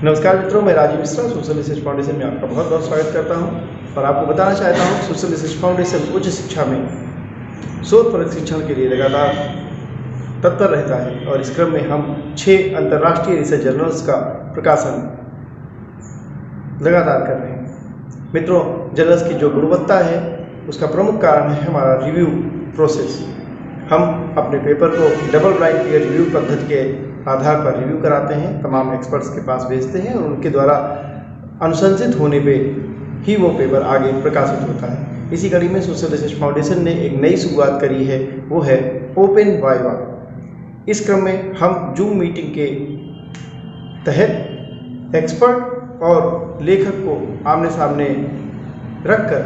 नमस्कार मित्रों, मैं Rajeev Mishra Social Research Foundation में आपका बहुत बहुत स्वागत करता हूं और आपको बताना चाहता हूं सोशल रिसर्च फाउंडेशन उच्च शिक्षा में शोध परक शिक्षण के लिए लगातार तत्पर रहता है और इस क्रम में हम 6 अंतर्राष्ट्रीय रिसर्च जर्नल्स का प्रकाशन लगातार कर रहे हैं। मित्रों, जर्नल्स की जो गुणवत्ता है उसका प्रमुख कारण है हमारा रिव्यू प्रोसेस। हम अपने पेपर को डबल ब्लाइंड पीयर रिव्यू पद्धति के आधार पर रिव्यू कराते हैं, तमाम एक्सपर्ट्स के पास भेजते हैं और उनके द्वारा अनुशंसित होने पे ही वो पेपर आगे प्रकाशित होता है। इसी कड़ी में सोशल रिसर्च फाउंडेशन ने एक नई शुरुआत करी है, वो है ओपन वाइवा। इस क्रम में हम जूम मीटिंग के तहत एक्सपर्ट और लेखक को आमने सामने रखकर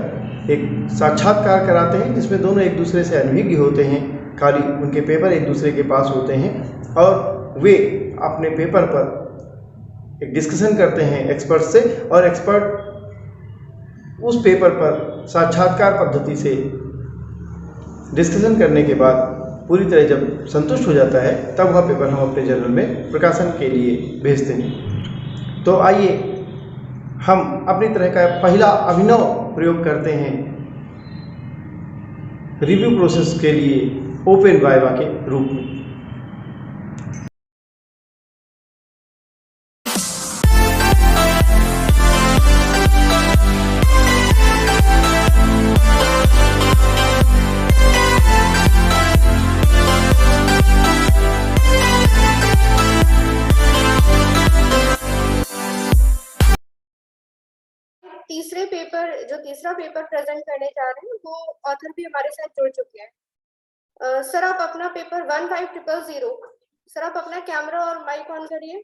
एक साक्षात्कार कराते हैं, जिसमें दोनों एक दूसरे से अनभिज्ञ होते हैं, खाली उनके पेपर एक दूसरे के पास होते हैं और वे अपने पेपर पर एक डिस्कशन करते हैं एक्सपर्ट से, और एक्सपर्ट उस पेपर पर साक्षात्कार पद्धति से डिस्कशन करने के बाद पूरी तरह जब संतुष्ट हो जाता है तब वह पेपर हम अपने जर्नल में प्रकाशन के लिए भेजते हैं। तो आइए हम अपनी तरह का पहला अभिनव प्रयोग करते हैं रिव्यू प्रोसेस के लिए ओपन वाइवा के रूप में। तीसरा पेपर प्रेजेंट करने जा रहे हैं, वो ऑथर भी हमारे साथ जुड़ चुके हैं। सर, आप अपना पेपर 15000, सर आप अपना कैमरा और माइक ऑन करिए।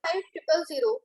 $5,000।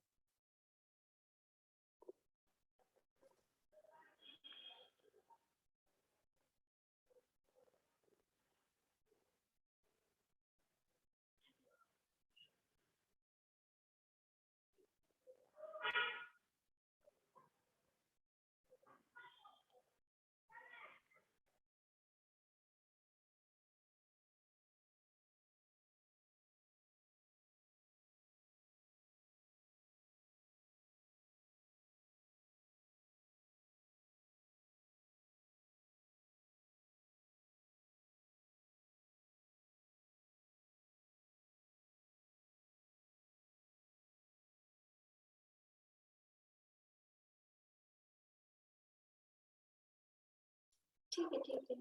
ठीक है, ठीक है।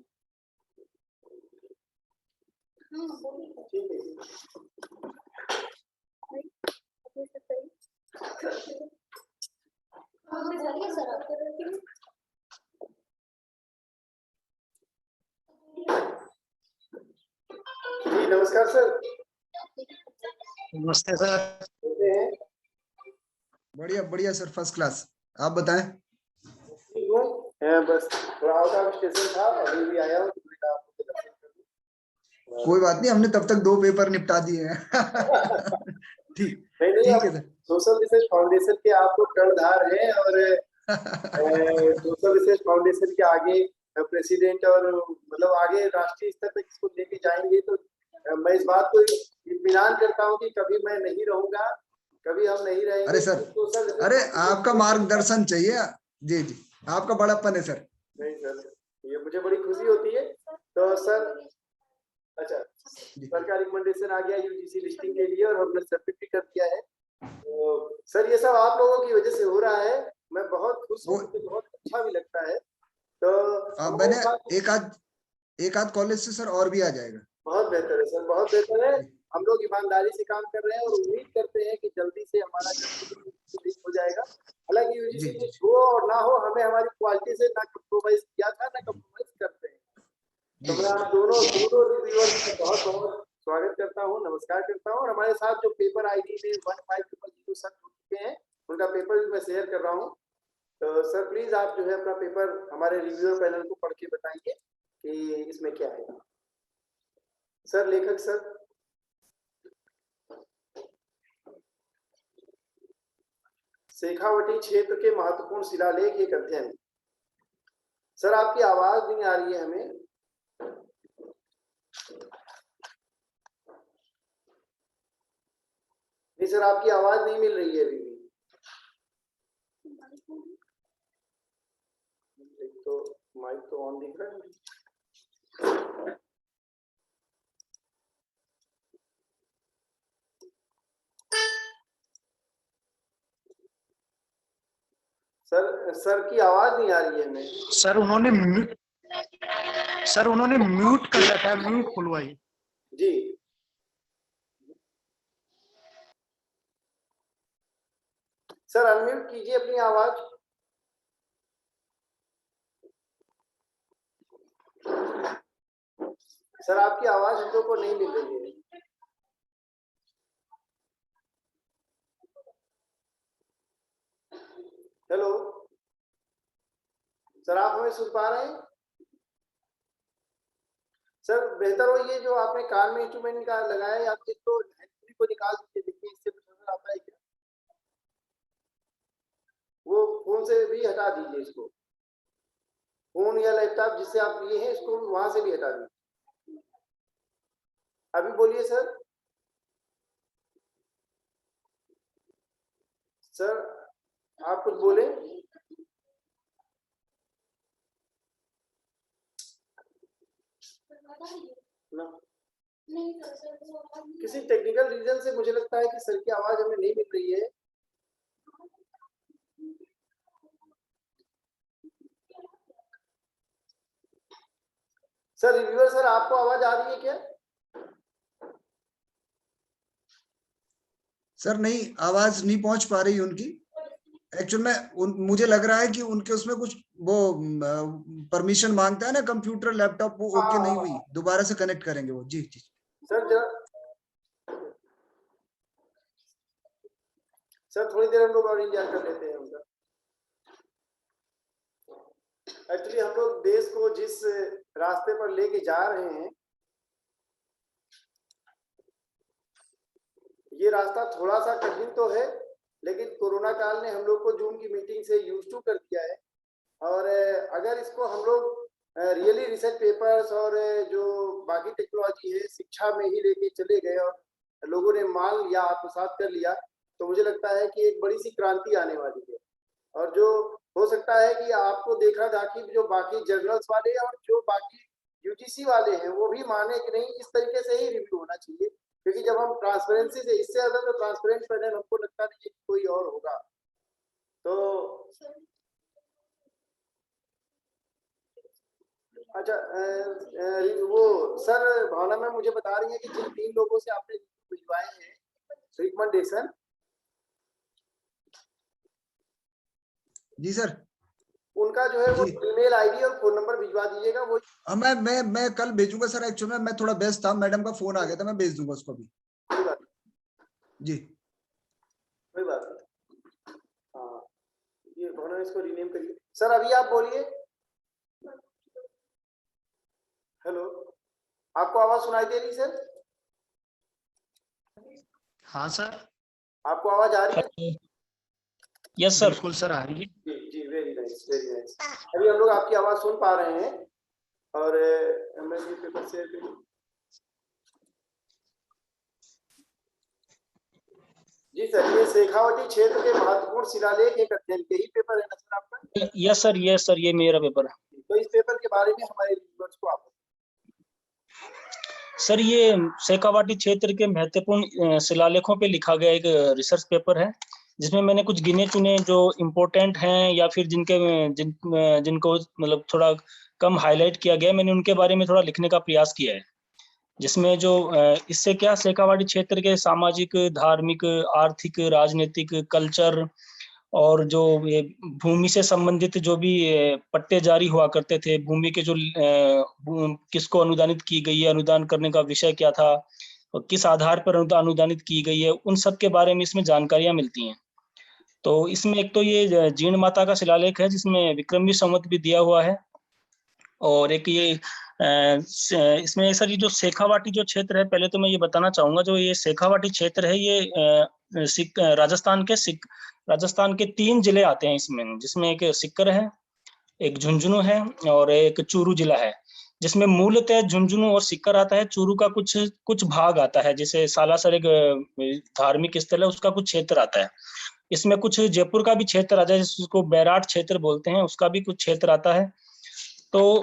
जी नमस्कार सर। नमस्ते सर। बढ़िया बढ़िया सर, फर्स्ट क्लास। आप बताएं। बस थोड़ा आउट ऑफ स्टेशन था, अभी भी आया हूँ। कोई बात नहीं, हमने तब तक 2 पेपर निपटा दिए हैं। ठीक है सर। सोशल रिसर्च फाउंडेशन के आपको कर्णधार है और सोशल रिसर्च फाउंडेशन के आगे प्रेसिडेंट और मतलब आगे राष्ट्रीय स्तर तक इसको लेके जाएंगे, तो मैं इस बात को इत्मीनान करता हूँ कि कभी मैं नहीं रहूंगा, कभी हम नहीं रहेंगे। अरे सर, अरे आपका मार्गदर्शन चाहिए। जी जी, आपका बड़प्पन है सर। नहीं सर, ये मुझे बड़ी खुशी होती है। तो सर, अच्छा, सर का रिकमेंडेशन आ गया यूजीसी लिस्टिंग के लिए और हमने सबमिट भी कर दिया है। तो सर ये सब आप लोगों की वजह से हो रहा है, मैं बहुत खुश हूँ, मुझे बहुत अच्छा भी लगता है। तो मैंने एक आध कॉलेज से सर और भी आ जाएगा। बहुत बेहतर है सर, बहुत बेहतर है। हम लोग ईमानदारी से काम कर रहे हैं और उम्मीद करते हैं कि जल्दी से हमारा लिस्ट हो जाएगा। हालांकि यूजीसी लिस्ट हो और ना हो, हमें हमारी क्वालिटी से ना कंप्रोमाइज किया था, ना कंप्रोमाइज करते हैं। तो मैं आप दोनों रिव्यूअर्स का बहुत बहुत स्वागत करता हूँ, नमस्कार करता हूँ। और हमारे साथ जो पेपर आईडी में 15000 सर जुड़ चुके हैं, उनका पेपर भी मैं शेयर कर रहा हूँ। तो सर प्लीज आप जो है अपना पेपर हमारे रिव्यूअर पैनल को पढ़ के बताइए कि इसमें क्या है। सर लेखक सर। शेखावटी क्षेत्र के महत्वपूर्ण शिलालेख एक अध्ययन। सर आपकी आवाज नहीं आ रही है हमें। नहीं सर, आपकी आवाज नहीं मिल रही है अभी भी। तो माइक तो ऑन दिख रहा है। सर की आवाज नहीं आ रही है हमें। सर उन्होंने म्यूट कर रखा है, म्यूट खुलवाइए। जी सर, अनम्यूट कीजिए अपनी आवाज। सर आपकी आवाज हम लोग को नहीं मिल रही है। हेलो सर, आप हमें सुन पा रहे हैं? सर बेहतर हो ये जो आपने कान में इंस्ट्रूमेंट का लगाया है, आप इसको हैंडफ्री को निकाल दीजिए, देखिए इससे कुछ नजर आता है क्या। वो फोन से भी हटा दीजिए इसको, फोन या लैपटॉप जिससे आप लिए हैं इसको वहां से भी हटा दीजिए। अभी बोलिए सर। सर आप कुछ बोले? ना किसी टेक्निकल रीजन से मुझे लगता है कि सर की आवाज हमें नहीं मिल रही है। सर रिव्यूअर सर, आपको आवाज आ रही है क्या? सर नहीं, आवाज नहीं पहुंच पा रही उनकी। एक्चुअल में मुझे लग रहा है कि उनके उसमें कुछ वो परमिशन मांगता है ना कंप्यूटर लैपटॉप, वो ओके नहीं हुई, दोबारा से कनेक्ट करेंगे वो। जी जी सर सर थोड़ी देर हम लोग और इंतजार कर लेते हैं उनका। एक्चुअली हम लोग देश को जिस रास्ते पर लेके जा रहे हैं, ये रास्ता थोड़ा सा कठिन तो है, लेकिन कोरोना काल ने हम लोग को जूम की मीटिंग से यूज टू कर दिया है। और अगर इसको हम लोग रियली रिसर्च पेपर्स और जो बाकी टेक्नोलॉजी है शिक्षा में ही लेके चले गए और लोगों ने मान लिया, आत्मसात कर लिया, तो मुझे लगता है कि एक बड़ी सी क्रांति आने वाली है। और जो हो सकता है कि आपको देखा था कि जो बाकी जर्नल्स वाले और जो बाकी यूजीसी वाले हैं वो भी माने कि नहीं, इस तरीके से ही रिव्यू होना चाहिए, क्योंकि जब हम ट्रांसपेरेंसी से, इससे ज्यादा तो ट्रांसपेरेंट पैनल हमको लगता नहीं है कि कोई और होगा। तो अच्छा, वो सर भावना मैम मुझे बता रही है कि जिन 3 लोगों से आपने भिजवाए हैं रिकमेंडेशन। जी सर, उनका जो है वो ईमेल आईडी और फोन नंबर भिजवा दीजिएगा। वो मैं कल भेजूंगा सर। एक्चुअली में मैं थोड़ा व्यस्त था, मैडम का फोन आ गया था, मैं भेज दूंगा उसको भी। कोई बात जी कोई बात नहीं। हाँ, ये भावना इसको रीनेम करिए। सर अभी आप बोलिए। हेलो, आपको आवाज सुनाई दे रही सर? हाँ सर, आपको आवाज आ रही है? यस सर, बिल्कुल सर आ रही है। जी जी, वेरी नाइस वेरी नाइस। अभी हम लोग आपकी आवाज सुन पा रहे हैं। और मैं ये पेपर शेयर करूं। जी सर, ये शेखावटी क्षेत्र के महत्वपूर्ण शिलालेख एक अध्ययन के ही पेपर है ना सर आपका? यस सर, ये मेरा पेपर है। तो इस पेपर के बारे में हमारे रिव्यूअर्स को आप सर, ये शेखावाटी क्षेत्र के महत्वपूर्ण शिलालेखों पे लिखा गया एक रिसर्च पेपर है, जिसमें मैंने कुछ गिने चुने जो इम्पोर्टेंट हैं या फिर जिनको मतलब थोड़ा कम हाईलाइट किया गया, मैंने उनके बारे में थोड़ा लिखने का प्रयास किया है। जिसमें जो इससे क्या शेखावाटी क्षेत्र के सामाजिक, धार्मिक, आर्थिक, राजनीतिक, कल्चर और जो ये भूमि से संबंधित जो भी पट्टे जारी हुआ करते थे, भूमि के जो किसको अनुदानित की गई है, अनुदान करने का विषय क्या था और किस आधार पर अनुदानित की गई है, उन सब के बारे में इसमें जानकारियां मिलती हैं। तो इसमें एक तो ये जीर्ण माता का शिलालेख है जिसमें विक्रमी संवत भी दिया हुआ है, और एक ये इसमें सर ये जो शेखावाटी जो क्षेत्र है, पहले तो मैं ये बताना चाहूंगा, जो ये शेखावाटी क्षेत्र है ये राजस्थान के 3 जिले आते हैं इसमें, जिसमें एक सीकर है, एक झुंझुनू है और एक चूरू जिला है, जिसमें मूलतः झुंझुनू और सीकर आता है। चूरू का कुछ भाग आता है, जैसे सालासर एक धार्मिक स्थल है, उसका कुछ क्षेत्र आता है। इसमें कुछ जयपुर का भी क्षेत्र आता है, जिसको बैराट क्षेत्र बोलते हैं, उसका भी कुछ क्षेत्र आता है। तो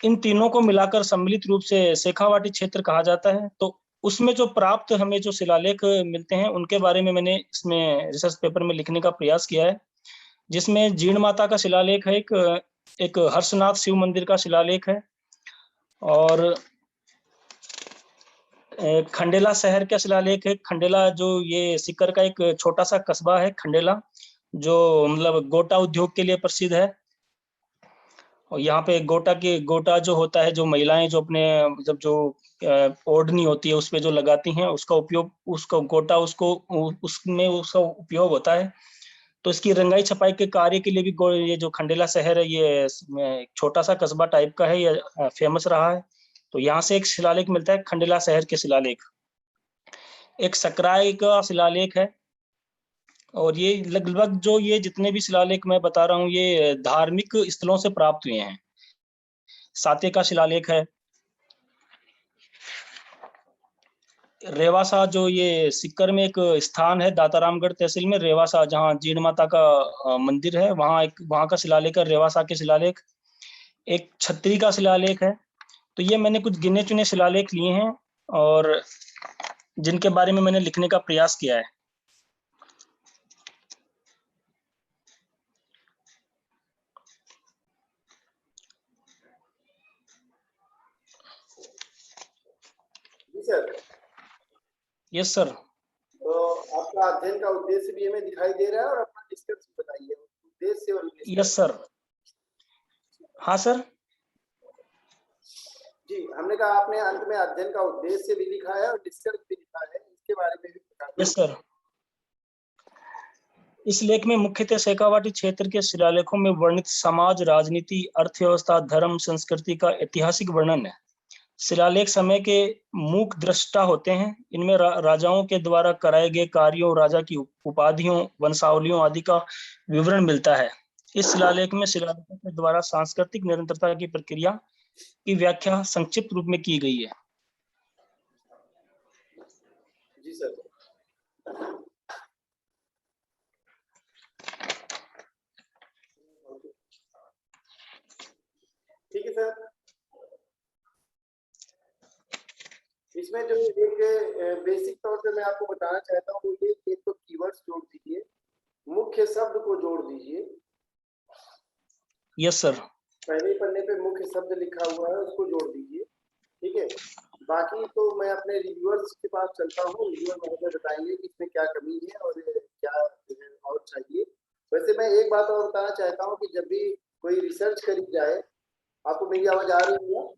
इन तीनों को मिलाकर सम्मिलित रूप से शेखावाटी क्षेत्र कहा जाता है। तो उसमें जो प्राप्त हमें जो शिलालेख मिलते हैं, उनके बारे में मैंने इसमें रिसर्च पेपर में लिखने का प्रयास किया है, जिसमें जीण माता का शिलालेख है, एक हर्षनाथ शिव मंदिर का शिलालेख है, और खंडेला शहर का शिलालेख है। खंडेला जो ये सीकर का एक छोटा सा कस्बा है खंडेला, जो मतलब गोटा उद्योग के लिए प्रसिद्ध है। और यहाँ पे गोटा जो होता है, जो महिलाएं जो अपने जब जो ओढ़नी होती है उस पे जो लगाती हैं, उसका उपयोग, उसका गोटा उसमें उसका उपयोग होता है। तो इसकी रंगाई छपाई के कार्य के लिए भी ये जो खंडेला शहर है, ये छोटा सा कस्बा टाइप का है, ये फेमस रहा है। तो यहाँ से एक शिलालेख मिलता है, खंडेला शहर के शिलालेख। एक सकराय का शिलालेख है, और ये लगभग जो ये जितने भी शिलालेख मैं बता रहा हूँ, ये धार्मिक स्थलों से प्राप्त हुए हैं। साते का शिलालेख है। रेवासा, जो ये सीकर में एक स्थान है, दातारामगढ़ तहसील में रेवासा, जहाँ जीण माता का मंदिर है, वहाँ का शिलालेख है, रेवासा के शिलालेख। एक छतरी का शिलालेख है। तो ये मैंने कुछ गिने चुने शिलालेख लिए हैं, और जिनके बारे में मैंने लिखने का प्रयास किया है। सर। Yes sir. तो आपका अध्ययन का उद्देश्य भी हमें दिखाई दे रहा है, और अपना डिस्कस बताइए उद्देश्य और उद्देश्य। Yes sir. हाँ सर जी, हमने कहा आपने अंत में अध्ययन का उद्देश्य भी लिखा है और डिस्कस भी लिखा है, इसके बारे में भी बता दीजिए। Yes sir. इस लेख में मुख्यतः शेखावाटी क्षेत्र के शिलालेखों में वर्णित समाज, राजनीति, अर्थव्यवस्था, धर्म, संस्कृति का ऐतिहासिक वर्णन है। शिलालेख समय के मूक दृष्टा होते हैं। इनमें राजाओं के द्वारा कराए गए कार्यों, राजा की उपाधियों, वंशावलियों आदि का विवरण मिलता है। इस शिलालेख में शिलालेखों के द्वारा सांस्कृतिक निरंतरता की प्रक्रिया की व्याख्या संक्षिप्त रूप में की गई है। जी सर। ठीक है सर। इसमें जो एक बेसिक तौर पे मैं आपको बताना चाहता हूँ, वो ये एक तो कीवर्ड्स जोड़ दीजिए, मुख्य शब्द को जोड़ दीजिए। Yes sir. पहले पन्ने पे मुख्य शब्द लिखा हुआ है, उसको जोड़ दीजिए। ठीक है। बाकी तो मैं अपने रिव्यूअर्स के पास चलता हूँ, रिव्यूअर महोदय बताएंगे कि इसमें क्या कमी है और क्या और चाहिए। वैसे मैं एक बात और बताना चाहता हूँ कि जब भी कोई रिसर्च करी जाए, आपको मेरी आवाज आ रही है?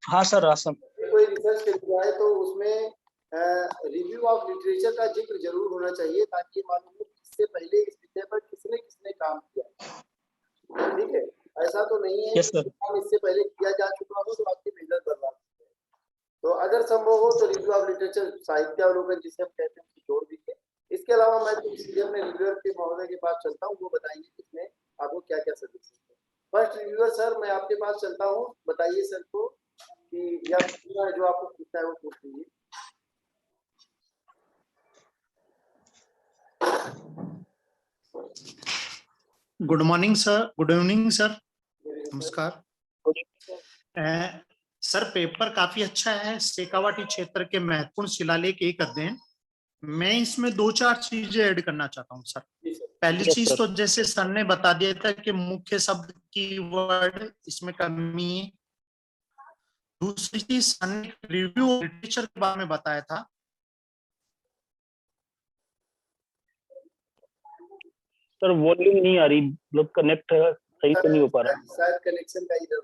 हाँ सर आसम। कोई रिसर्च करी जाए तो उसमें रिव्यू ऑफ लिटरेचर का जिक्र जरूर होना चाहिए, ताकि मालूम हो इससे पहले इस विषय पर किसने किसने काम किया। ठीक है, ऐसा तो नहीं है कि काम इससे पहले किया जा चुका हो तो आपकी मेहनत बर्बाद हो। तो अगर संभव हो तो रिव्यू ऑफ लिटरेचर, साहित्यावलोकन जिसे हम कहते हैं, उसको जोड़ दीजिए। इसके अलावा मैं तो सीधे अपने रिव्यूअर के महोदय के पास चलता हूँ, वो बताएंगे कि इसमें आपको क्या क्या सजेशन है। फर्स्ट रिव्यूअर सर, मैं आपके पास चलता हूँ, बताइए सर को कि या जो आपको पूछना है वो पूछ लीजिए। Good morning sir, good evening sir, नमस्कार। सर पेपर काफी अच्छा है, शेखावाटी क्षेत्र के महत्वपूर्ण शिलालेख एक अध्ययन। मैं इसमें 2-4 चीजें ऐड करना चाहता हूँ सर। पहली चीज तो जैसे सर ने बता दिया था कि मुख्य शब्द की वर्ड इसमें कमी है। दूसरी चीज सर ने रिव्यू लिटरेचर के बारे में बताया था। सर वॉल्यूम नहीं आ रही, मतलब कनेक्ट सही से नहीं हो पा रहा। शायद कनेक्शन का इधर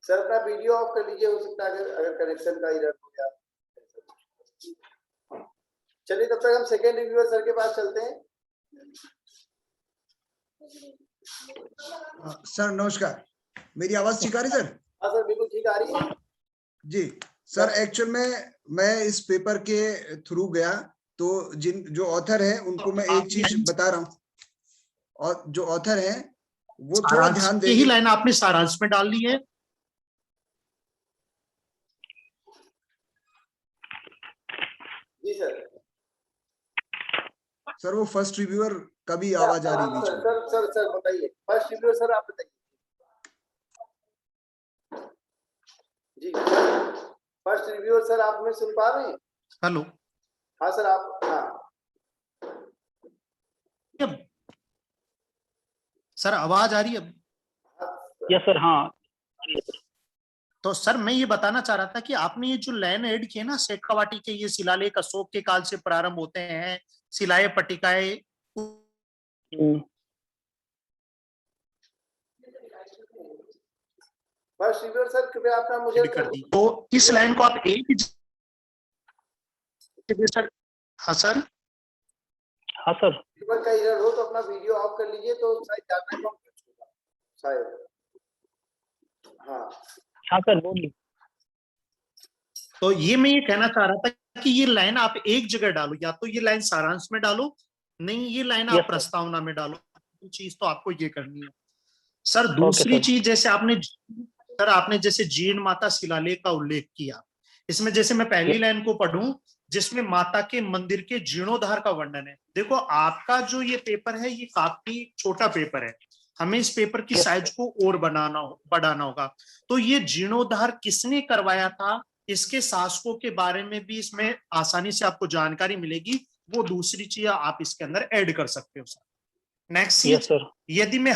सर, अपना वीडियो ऑफ कर लीजिए, हो सकता है अगर कनेक्शन का इधर हो गया। चलिए तब तक हम सेकेंड रिव्यूअर सर के पास चलते हैं। सर नमस्कार, मेरी आवाज ठीक आ रही सर? हाँ सर, बिल्कुल ठीक आ रही है। जी सर एक्चुअल में मैं इस पेपर के थ्रू गया, तो जो ऑथर है उनको मैं एक चीज बता रहा हूँ, और जो ऑथर है वो थोड़ा ध्यान यही देंगे। लाइन आपने सारांश में डाल ली है। जी सर। सर वो फर्स्ट रिव्यूअर का भी आवाज आ रही है बीच में। सर बताइए, फर्स्ट रिव्यूअर सर आप बताइए। जी फर्स्ट रिव्यूअर सर, आप में सुन पा रहे हैं? हेलो। हाँ सर, आप, हाँ सर आवाज आ रही है? यस सर, हाँ। तो सर मैं ये बताना चाह रहा था कि आपने ये जो लाइन ऐड किए ना, शेखावाटी के ये शिलालेख अशोक के काल से प्रारंभ होते हैं, शिलाएं पट्टिकाएं। फर्स्ट रिव्यूअर सर, कृपया अपना मुझे कर दी। तो इस लाइन को आप एक ही सर। हाँ सर। हाँ सर। रिव्यूअर का एरर हो तो अपना वीडियो ऑफ कर लीजिए, तो शायद ज्यादा कम होगा शायद। हाँ हाँ सर, बोलिए। तो ये मैं ये कहना चाह रहा था कि ये लाइन आप एक जगह डालो, या तो ये लाइन सारांश में डालो, नहीं ये लाइन आप Yes, sir. प्रस्तावना में डालो। चीज तो आपको ये करनी है सर। दूसरी sir. चीज, जैसे आपने जैसे जीर्ण माता शिलालेख का उल्लेख किया, इसमें जैसे मैं पहली लाइन को पढ़ूं जिसमें माता के मंदिर के जीर्णोद्धार का वर्णन है। देखो आपका जो ये पेपर है ये काफी छोटा पेपर है, हमें इस पेपर की साइज को और बढ़ाना होगा। तो ये जीर्णोद्धार किसने करवाया था, इसके शासकों के बारे में भी इसमें आसानी से आपको जानकारी मिलेगी। वो दूसरी चीज आप इसके अंदर ऐड कर सकते हो सर। नेक्स्ट चीज, यदि मैं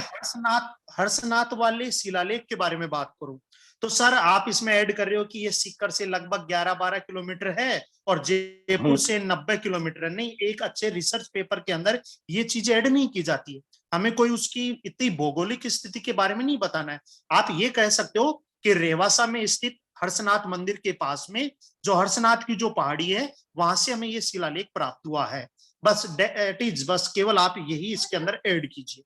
हर्षनाथ वाले शिलालेख के बारे में बात करूं, तो सर आप इसमें ऐड कर रहे हो कि ये सीकर से लगभग 11-12 किलोमीटर है और जयपुर से 90 किलोमीटर है। नहीं, एक अच्छे रिसर्च पेपर के अंदर ये चीजें ऐड नहीं की जाती है। हमें कोई उसकी इतनी भौगोलिक स्थिति के बारे में नहीं बताना है। आप ये कह सकते हो कि रेवासा में स्थित हर्षनाथ मंदिर के पास में जो हर्षनाथ की जो पहाड़ी है, वहां से हमें ये शिलालेख प्राप्त हुआ है। बस केवल आप यही इसके अंदर ऐड कीजिए।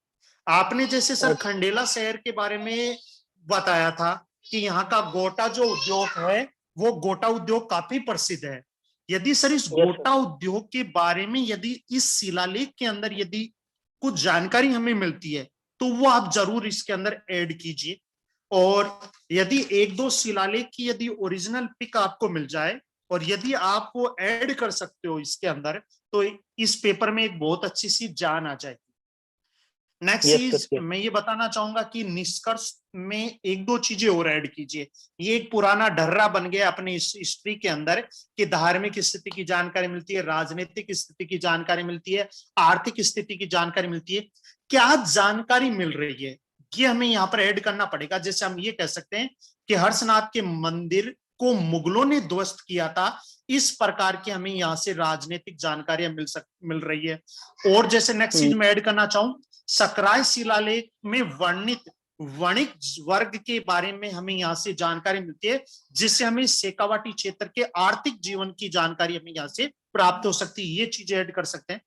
आपने जैसे सर खंडेला शहर के बारे में बताया था कि यहाँ का गोटा जो उद्योग है वो गोटा उद्योग काफी प्रसिद्ध है। यदि सर इस गोटा उद्योग के बारे में यदि इस शिलालेख के अंदर यदि कुछ जानकारी हमें मिलती है तो वो आप जरूर इसके अंदर ऐड कीजिए। और यदि एक दो शिलालेख की यदि ओरिजिनल पिक आपको मिल जाए और यदि आप वो ऐड कर सकते हो इसके अंदर, तो इस पेपर में एक बहुत अच्छी सी जान आ जाएगी। नेक्स्ट चीज मैं ये बताना चाहूंगा कि निष्कर्ष में एक दो चीजें और ऐड कीजिए। ये एक पुराना ढर्रा बन गया अपनी हिस्ट्री के अंदर कि धार्मिक स्थिति की जानकारी मिलती है, राजनीतिक स्थिति की जानकारी मिलती है, आर्थिक स्थिति की जानकारी मिलती है। क्या जानकारी मिल रही है ये हमें यहाँ पर ऐड करना पड़ेगा। जैसे हम ये कह सकते हैं कि हर्षनाथ के मंदिर को मुगलों ने ध्वस्त किया था, इस प्रकार की हमें यहाँ से राजनीतिक जानकारियां मिल रही है। और जैसे नेक्स्ट चीज मैं ऐड करना चाहूं, सकराय शिलालेख में वर्णित वणिक वर्ग के बारे में हमें यहाँ से जानकारी मिलती है, जिससे हमें शेखावाटी क्षेत्र के आर्थिक जीवन की जानकारी हमें यहाँ से प्राप्त हो सकती है। ये चीजें ऐड कर सकते हैं।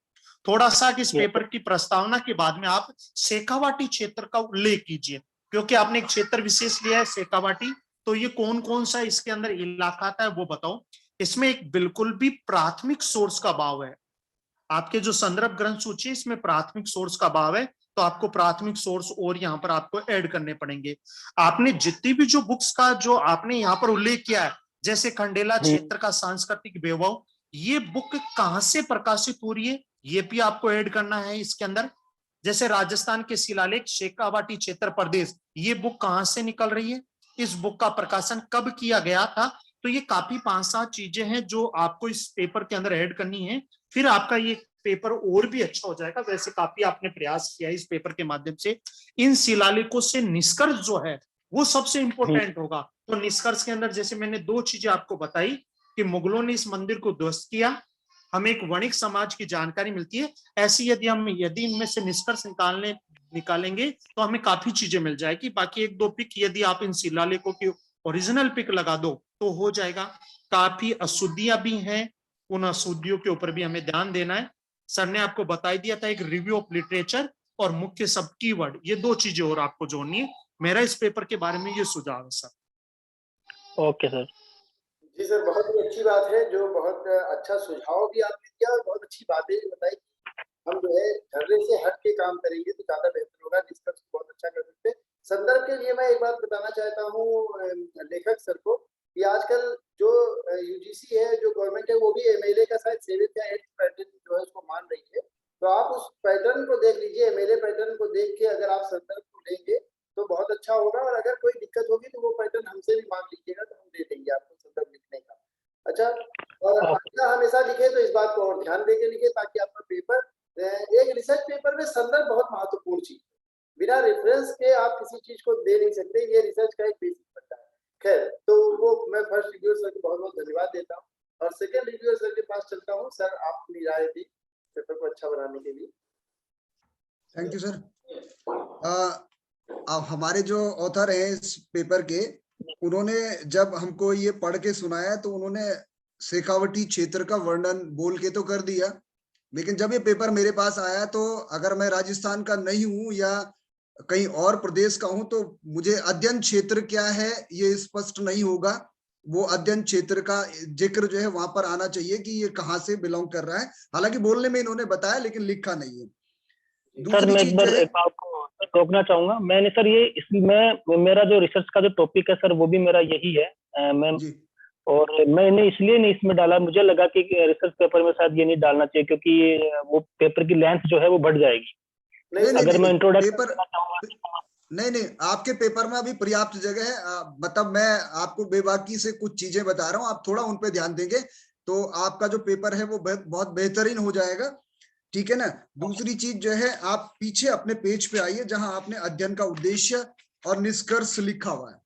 थोड़ा सा इस पेपर की प्रस्तावना के बाद में आप शेखावाटी क्षेत्र का उल्लेख कीजिए, क्योंकि आपने एक क्षेत्र विशेष लिया है शेखावाटी, तो ये कौन कौन सा इसके अंदर इलाका आता है वो बताओ। इसमें एक बिल्कुल भी प्राथमिक सोर्स का अभाव है। आपके जो संदर्भ ग्रंथ सूची है इसमें प्राथमिक सोर्स का अभाव है, तो आपको प्राथमिक सोर्स और यहाँ पर आपको ऐड करने पड़ेंगे। आपने जितनी भी जो बुक्स का जो आपने यहाँ पर उल्लेख किया है, जैसे खंडेला क्षेत्र का सांस्कृतिक वैभव, ये बुक कहाँ से प्रकाशित हो रही है ये भी आपको ऐड करना है इसके अंदर। जैसे राजस्थान के शिलालेख शेखावाटी क्षेत्र प्रदेश, ये बुक कहाँ से निकल रही है, इस बुक का प्रकाशन कब किया गया था। तो ये काफी 5-7 चीजें हैं जो आपको इस पेपर के अंदर ऐड करनी है, फिर आपका ये पेपर और भी अच्छा हो जाएगा। वैसे काफी आपने प्रयास किया इस पेपर के माध्यम से। इन शिलालेखों से निष्कर्ष जो है वो सबसे इंपॉर्टेंट होगा। तो निष्कर्ष के अंदर जैसे मैंने 2 चीजें आपको बताई कि मुगलों ने इस मंदिर को ध्वस्त किया, हमें एक वणिक समाज की जानकारी मिलती है। ऐसी यदि इनमें से निष्कर्ष निकालेंगे तो हमें काफी चीजें मिल जाएगी। बाकी 1-2 पिक यदि आप इन शिलालेखों की ओरिजिनल पिक लगा दो तो हो जाएगा। काफी अशुद्धियां भी हैं, उन अशुद्धियों के ऊपर भी हमें ध्यान देना है। सर ने आपको बता दिया था, एक रिव्यू ऑफ लिटरेचर और मुख्य सब कीवर्ड, ये 2 चीजें और आपको जोड़नी है। मेरा इस पेपर के बारे में ये सुझाव है सर। Okay sir. जी सर, बहुत ही अच्छी बात है, जो बहुत अच्छा सुझाव भी आपने दिया और बहुत अच्छी बातें भी बताई। हम जो है झर्रे से हट के काम करेंगे तो ज़्यादा बेहतर होगा, निष्कर्ष बहुत अच्छा कर सकते हैं। संदर्भ के लिए मैं एक बात बताना चाहता हूँ लेखक सर को कि आजकल जो यूजीसी है, जो गवर्नमेंट है, वो भी एमएलए का शायद 7th या 8th पैटर्न जो है उसको मान रही है। तो आप उस पैटर्न को देख लीजिए, एमएलए पैटर्न को देख के अगर आप संदर्भ को लेंगे तो बहुत अच्छा होगा, और अगर कोई दिक्कत होगी तो वो पैटर्न हमसे भी मांग लीजिएगा, तो हम दे देंगे आपको संदर्भ लिखने का। अच्छा, और अच्छा हमेशा लिखे तो इस बात को और ध्यान देके लिखे ताकि आपका पेपर एक रिसर्च पेपर में संदर्भ बहुत महत्वपूर्ण चीज है। बिना रेफरेंस के आप किसी चीज को दे नहीं सकते, ये रिसर्च का एक बेसिक पड़ता है। खैर, तो वो मैं फर्स्ट रिव्यूअर सर को बहुत बहुत धन्यवाद देता हूँ और सेकंड रिव्यूअर सर के पास चलता हूँ। सर, आप अपनी राय दी पेपर को अच्छा बनाने के लिए। Thank you sir. अब हमारे जो ऑथर हैं इस पेपर के, उन्होंने जब हमको ये पढ़ के सुनाया तो उन्होंने शेखावटी क्षेत्र का वर्णन बोल के तो कर दिया, लेकिन जब ये पेपर मेरे पास आया तो अगर मैं राजस्थान का नहीं हूं या कहीं और प्रदेश का हूं तो मुझे अध्ययन क्षेत्र क्या है ये स्पष्ट नहीं होगा। वो अध्ययन क्षेत्र का जिक्र जो है वहां पर आना चाहिए कि ये कहाँ से बिलोंग कर रहा है। हालांकि बोलने में इन्होंने बताया लेकिन लिखा नहीं है। सर दूसरी मैं चीज जो है, एक आपको रोकना चाहूंगा। मैंने सर ये इसमें मेरा जो रिसर्च का जो टॉपिक है सर वो भी मेरा यही है। मैं जी और मैंने इसलिए नहीं इसमें डाला, मुझे लगा कि रिसर्च पेपर में शायद ये नहीं डालना चाहिए क्योंकि वो पेपर की लेंथ जो है वो बढ़ जाएगी। नहीं अगर मैं इंट्रोडक्शन पेपर देना चाहूंगा नहीं, आपके पेपर में अभी पर्याप्त जगह है। मतलब मैं आपको बेबाकी से कुछ चीजें बता रहा हूँ, आप थोड़ा उन पे ध्यान देंगे तो आपका जो पेपर है वो बहुत बेहतरीन हो जाएगा, ठीक है ना। दूसरी चीज जो है, आप पीछे अपने पेज पे आइए जहां आपने अध्ययन का उद्देश्य और निष्कर्ष लिखा हुआ है,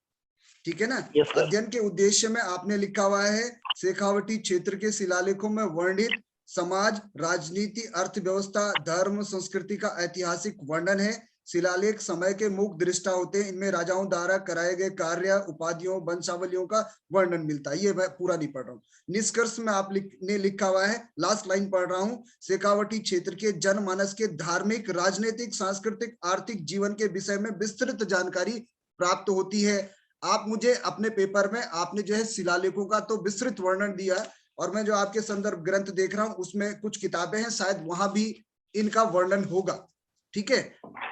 ठीक है ना। Yes sir. अध्ययन के उद्देश्य में आपने लिखा हुआ है शेखावटी क्षेत्र के शिलालेखों में वर्णित समाज, राजनीति, अर्थव्यवस्था, धर्म, संस्कृति का ऐतिहासिक वर्णन है। शिलालेख समय के मुख्य दृष्टा होते हैं, इनमें राजाओं द्वारा कराए गए कार्य, उपाधियों, वंशावलियों का वर्णन मिलता है। ये मैं पूरा नहीं पढ़ रहा हूँ। निष्कर्ष में आपने लिखा हुआ है, लास्ट लाइन पढ़ रहा हूँ, शेखावटी क्षेत्र के जनमानस के धार्मिक, राजनीतिक, सांस्कृतिक, आर्थिक जीवन के विषय में विस्तृत जानकारी प्राप्त होती है। आप मुझे अपने पेपर में आपने जो है शिलालेखों का तो विस्तृत वर्णन दिया, और मैं जो आपके संदर्भ ग्रंथ देख रहा हूं उसमें कुछ किताबें हैं, शायद वहां भी इनका वर्णन होगा, ठीक है।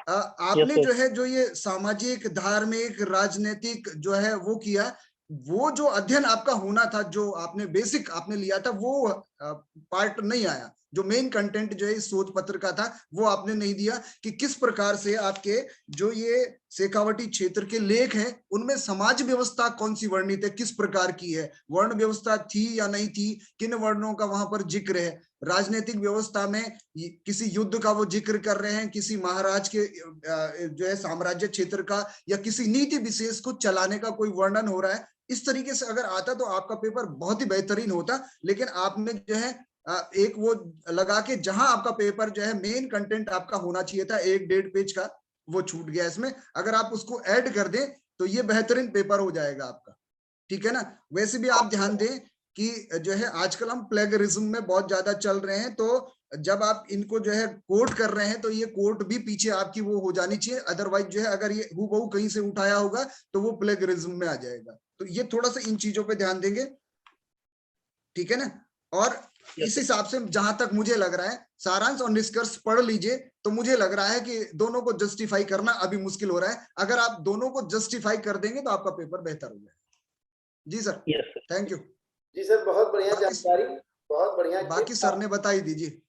आपने जो है जो ये सामाजिक, धार्मिक, राजनीतिक जो है वो किया, वो जो अध्ययन आपका होना था, जो आपने बेसिक आपने लिया था, वो पार्ट नहीं आया। जो मेन कंटेंट जो है इस शोध पत्र का था वो आपने नहीं दिया कि किस प्रकार से आपके जो ये शेखावटी क्षेत्र के लेख हैं उनमें समाज व्यवस्था कौन सी वर्णित है, किस प्रकार की है, वर्ण व्यवस्था थी या नहीं थी, किन वर्णों का वहां पर जिक्र है, राजनीतिक व्यवस्था में किसी युद्ध का वो जिक्र कर रहे हैं, किसी महाराज के जो है साम्राज्य क्षेत्र का, या किसी नीति विशेष को चलाने का कोई वर्णन हो रहा है। इस तरीके से अगर आता तो आपका पेपर बहुत ही बेहतरीन होता, लेकिन आपने जो है एक वो लगा के जहां आपका पेपर जो है मेन कंटेंट आपका होना चाहिए था 1-1.5 पेज का, वो छूट गया इसमें। अगर आप उसको ऐड कर दें तो ये बेहतरीन पेपर हो जाएगा आपका, ठीक है ना। वैसे भी आप ध्यान दें कि जो है आजकल हम प्लेगरिज्म में बहुत ज्यादा चल रहे हैं, तो जब आप इनको जो है कोट कर रहे हैं तो ये कोट भी पीछे आपकी वो हो जानी चाहिए, अदरवाइज जो है अगर ये हूबहू कहीं से उठाया होगा तो वो प्लेगरिज्म में आ जाएगा। तो ये थोड़ा सा इन चीजों पे ध्यान देंगे, ठीक है ना। और इस हिसाब से जहां तक मुझे लग रहा है सारांश और निष्कर्ष पढ़ लीजिए, तो मुझे लग रहा है कि दोनों को जस्टिफाई करना अभी मुश्किल हो रहा है। अगर आप दोनों को जस्टिफाई कर देंगे तो आपका पेपर बेहतर हो जाएगा। जी सर, थैंक यू। जी सर, बहुत बढ़िया जानकारी, बहुत बढ़िया। बाकी सर ने बताई दीजिए।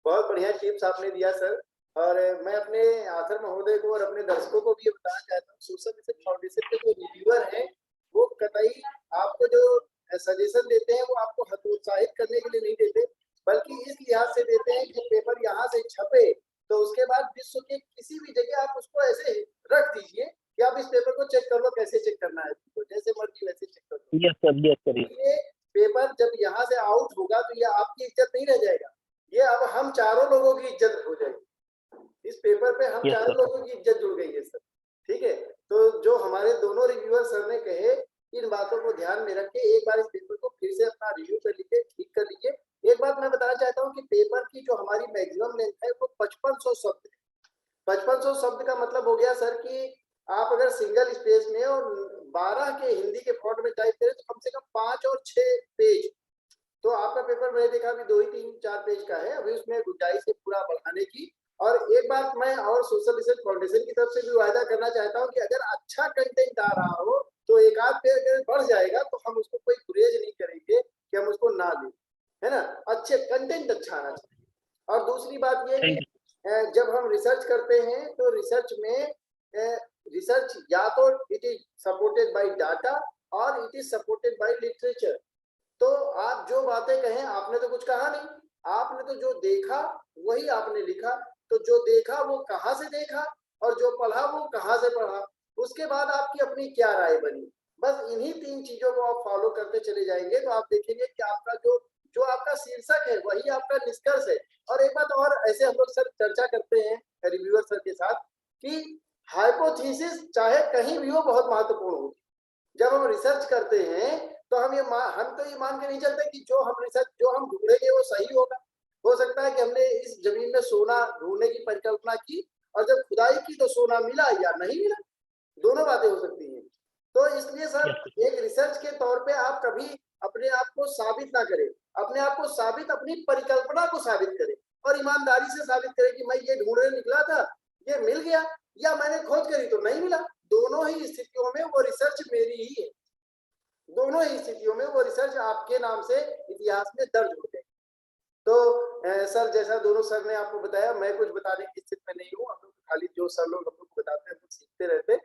बहुत बढ़िया टिप्स आपने दिया सर। और मैं अपने आथर महोदय को और अपने दर्शकों को भी बताना चाहता हूँ, सोशल रिसर्च फाउंडेशन के जो रिव्यूअर हैं वो कतई आपको जो सजेशन देते हैं वो आपको हतोत्साहित करने के लिए नहीं देते, बल्कि इस लिहाज से देते हैं कि पेपर यहाँ से छपे तो उसके बाद विश्व के किसी भी जगह आप उसको ऐसे रख दीजिए कि आप इस पेपर को चेक कर लो, कैसे चेक करना है, जैसे मर्जी वैसे चेक कर लो। Yes sir, yes sir. ये पेपर जब यहाँ से आउट होगा तो ये आपकी इज्जत नहीं रह जाएगा, ये अब हम चारों लोगों की इज्जत हो जाएगी। इस पेपर पे हम चारों लोगों की इज्जत जुड़ गई है सर, ठीक है। तो जो हमारे दोनों रिव्यूअर सर ने कहे, इन बातों को ध्यान में रख के एक बार इस पेपर को फिर से अपना रिव्यू कर लीजिए, ठीक कर लीजिए। एक बात मैं बताना चाहता हूँ कि पेपर की जो हमारी मैक्सिमम लेंथ है वो 5500 शब्द है। 5500 शब्द का मतलब हो गया सर कि आप अगर सिंगल स्पेस में और 12 के हिंदी के फॉन्ट में टाइप करें तो कम से कम 5 और 6 पेज, तो आपका पेपर मैंने देखा अभी 2 ही 3-4 पेज का है, अभी उसमें गुंजाइश है पूरा बढ़ाने की। और एक बात मैं और सोशल रिसर्च फाउंडेशन की तरफ से भी वायदा करना चाहता हूँ कि अगर अच्छा कंटेंट आ रहा हो तो एक आध पेज अगर बढ़ जाएगा तो हम उसको कोई गुरेज नहीं करेंगे कि हम उसको ना लें, है ना। अच्छे कंटेंट अच्छा आना चाहिए। और दूसरी बात ये कि जब हम रिसर्च करते हैं तो रिसर्च में रिसर्च या तो it is supported by data और it is supported by literature. तो आप जो बातें कहें, आपने तो कुछ कहा नहीं, आपने तो जो देखा वही आपने लिखा। तो जो देखा वो कहाँ से देखा और जो पढ़ा वो कहाँ से पढ़ा, उसके बाद आपकी अपनी क्या राय बनी। बस इन्हीं 3 चीजों को आप फॉलो करते चले जाएंगे तो आप देखेंगे कि आपका जो आपका शीर्षक है वही आपका निष्कर्ष है। और एक बात और, ऐसे हम लोग सर चर्चा करते हैं रिव्यूअर सर के साथ कि हाइपोथेसिस चाहे कहीं भी हो बहुत महत्वपूर्ण होगी। जब हम रिसर्च करते हैं तो हम तो ये मान के नहीं चलते कि जो हम ढूंढेंगे वो सही होगा। हो सकता है कि हमने इस जमीन में सोना ढूंढने की परिकल्पना की और जब खुदाई की तो सोना मिला या नहीं मिला, दोनों बातें हो सकती हैं। तो इसलिए सर एक रिसर्च के तौर पे आप कभी अपने आप को साबित ना करें, अपने आप को साबित, अपनी परिकल्पना को साबित करें और ईमानदारी से साबित करें कि मैं ये ढूंढने निकला था, ये मिल गया, या मैंने खोज करी तो नहीं मिला। दोनों ही स्थितियों में वो रिसर्च मेरी ही है, दोनों ही स्थितियों में वो रिसर्च आपके नाम से इतिहास में दर्ज हो जाएगी। तो सर जैसा दोनों सर ने आपको बताया, मैं कुछ बताने की स्थिति में नहीं हूँ, हम लोग खाली जो सर लोग हम लोग को बताते हैं हम सीखते रहते हैं।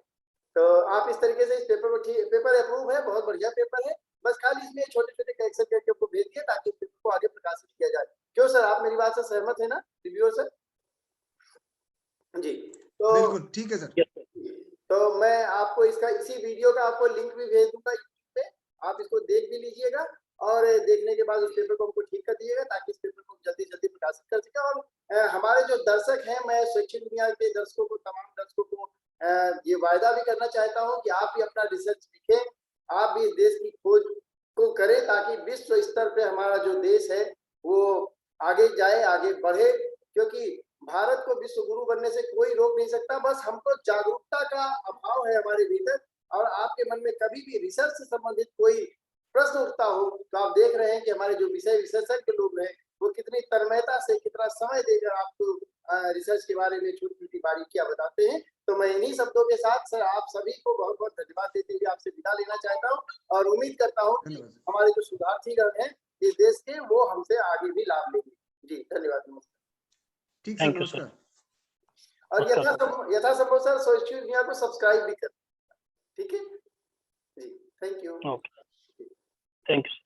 तो आप इस तरीके से इस पेपर को, पेपर अप्रूव है, बहुत बढ़िया पेपर है, बस खाली इसमें छोटे छोटे करेक्शन करके आपको भेज दिए ताकि पेपर को आगे प्रकाशित किया जाए। क्यों सर, आप मेरी बात से सहमत है ना रिव्यूअर सर? जी तो बिल्कुल ठीक है सर। तो मैं आपको इसका इसी वीडियो का आपको लिंक भी भेज दूंगा यूट्यूब पे, आप इसको देख भी लीजिएगा और देखने के बाद उस पेपर को हमको ठीक कर दीजिएगा ताकि इस पेपर को जल्दी जल्दी प्रकाशित कर सके। और हमारे जो दर्शक हैं, मैं शैक्षिक दुनिया के दर्शकों को, तमाम दर्शकों को ये वायदा भी करना चाहता हूँ कि आप भी अपना रिसर्च लिखें, आप भी देश की खोज को करें ताकि विश्व स्तर पे हमारा जो देश है वो आगे जाए, आगे बढ़े। क्योंकि भारत को विश्व गुरु बनने से कोई रोक नहीं सकता, बस हमको जागरूकता का अभाव है हमारे भीतर। और आपके मन में कभी भी रिसर्च से संबंधित कोई प्रश्न उठता हो तो आप देख रहे हैं कि हमारे जो विषय विशेषज्ञ लोग हैं वो कितनी तन्मयता से, कितना समय देकर आपको रिसर्च के बारे में छोटी छोटी बारीकियां बताते हैं। तो मैं इन्हीं शब्दों के साथ सर आप सभी को बहुत बहुत धन्यवाद देते हुए आपसे विदा लेना चाहता हूँ और उम्मीद करता हूँ कि हमारे जो शोधार्थीगण हैं इस देश के, वो हमसे आगे भी लाभ लेंगे। जी धन्यवाद, नमस्कार। ठीक है, नमस्कार। और यथासंभव सर शैक्षिक दुनिया को सब्सक्राइब भी कर, ठीक है जी, thank you. Okay, thank you.